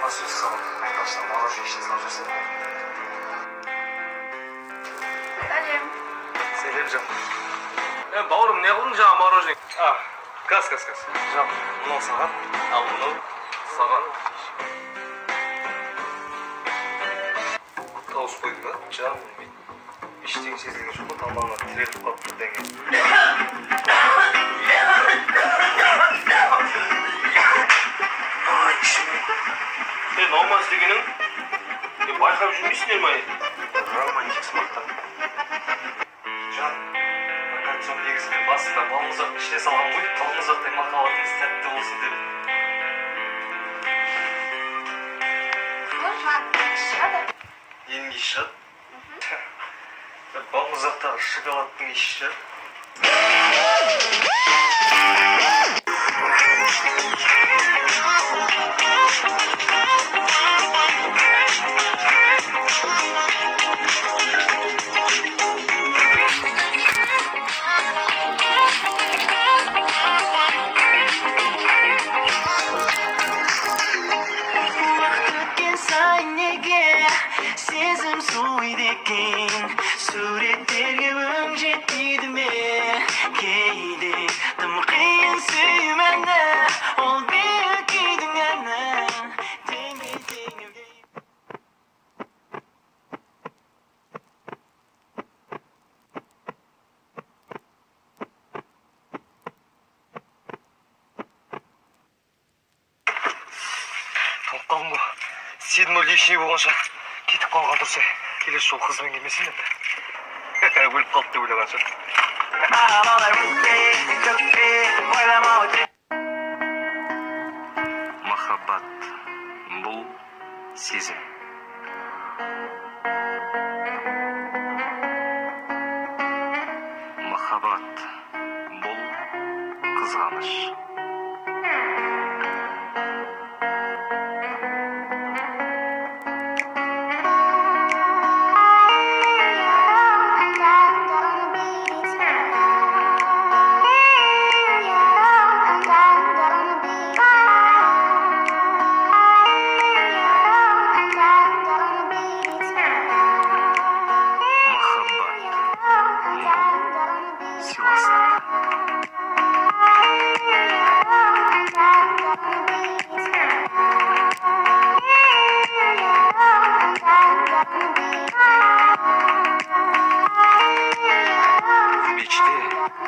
Nasıl sabah? Baştan mağaza işini sanıyorsun. Salim. Selimcan. Baurum ne kılın жаңа мороженое? Gaz. Can, bunu саған. Al bunu саған. Тауыс қойдың ба? Can, іштен сезілген жоқ па? Тамағына тіреліп қалып бірдеңе. Норман істегенің байқап жүрмейсіңдер ма? Романтик сымақтан. Can, аккордеон негізінде басында балмұздақтың ішіне салған ғой, балмұздақтай махаббатыңыз тәтті болсын деп. Шығады. Енің иісі шығады? Балмұздақтағы шоколадтың иісі шығады. Сезім суйды екен суреттерге өң жетпейді ме кейде тым қиын сүю мәні ол биік күйдің әні теңеуге Талып қалдым ғой. Сен ол лишний болғанша кетіп қалған тұрса, келесі жол қызбен келмесін енді. Өліп қалды деп ойлаған шығар. Махаббат бұл сезім. Махаббат бұл қызғаныш.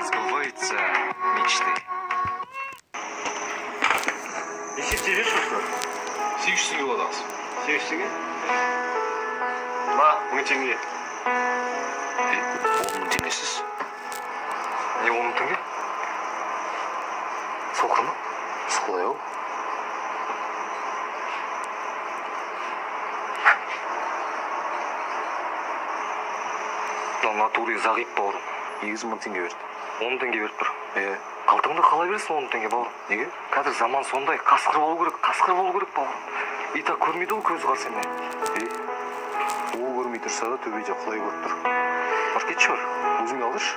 Сбываются мечты. Есеп берші ұстар. 800 теңге болады ақсы. 800 теңге? Ма, 1000 теңге. 10.000 теңгесіз. Не 10.000 теңге? Соқыр ма? Солай ау. Натуре зағип бауырым. 9.000 теңге берді. 10 теңге беріп тұр. Қалтаңда қала бересің 10 теңге бауырым. Неге? Қазір заман сондай. Қасқыр болу керек бауырым. И так көрмейді ол көзі қарсы ене. Ол көрмей тұрса да төбеде құлай көріп тұр. Бар кетші бар. Өзіңе алдыршы.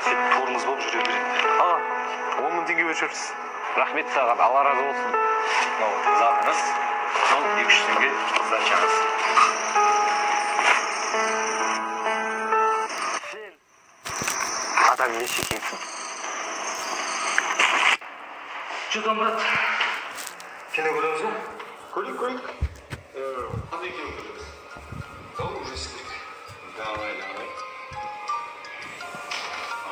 Сен торыңыз болып жүре береді. 10.000 теңге беріп жүрсіз. Рахмет саған. Алла разы болсын. Затыңыз. Сол 200 теңге сдачаңыз. Адам не шекенсің? Что брат? Кино көреміз ба? Көрейік. Қандай кино көреміз? Давай ужасы көрейік. Давай.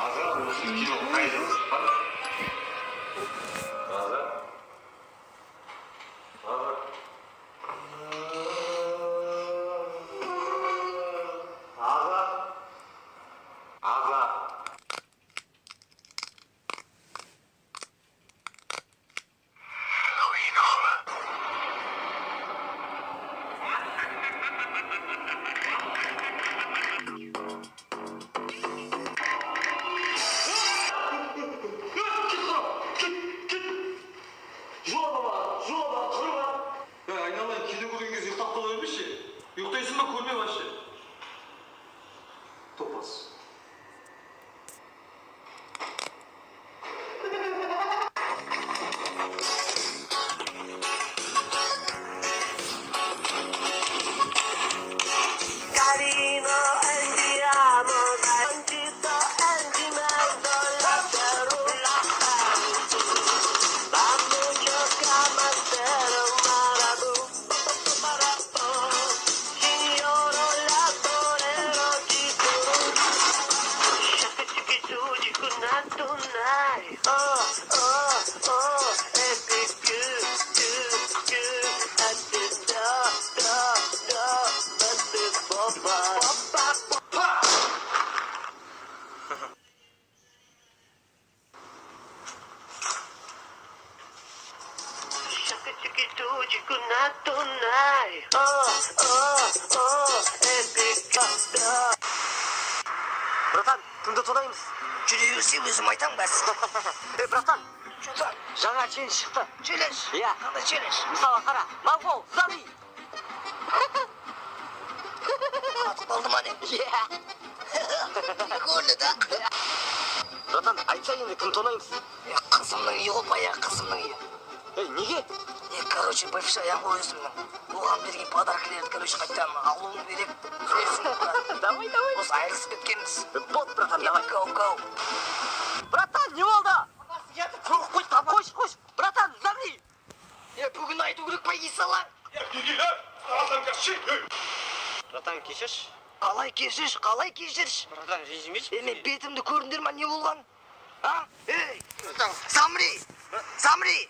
Аға, осы кино қайдыңыз? Аға. Братан, кімді тонаймыз? Жүре берсе өзім айтам бәс. Братан, Жолдан, жаңа челлендж шықты. челлендж. Иә. Қандай челлендж? Мысалы қара, Малфол, Зами. Қатып қалды ма не? Иә. Прикольно, да? Братан, айтса енді кім тонаймыз? Қызымның үйі ғой, баяғы қызымның үйі. Неге? Короче, бывшая ғой өзімнің. Оған берген подаркілерді, короче, қайтан алуым керек. Жіберсің, брат. Давай. Осы айырылысып кеткенбіз. Бот, братан, давай. Go. Братан, не болды? Қош, братан, Зами. Бүгін айту керек па, есалаң? Братан, кешірші. Қалай кешірші? Братан, ренжімеші. Мен бетімді көрдіңдер ма, не болған? А? Ей! Самри!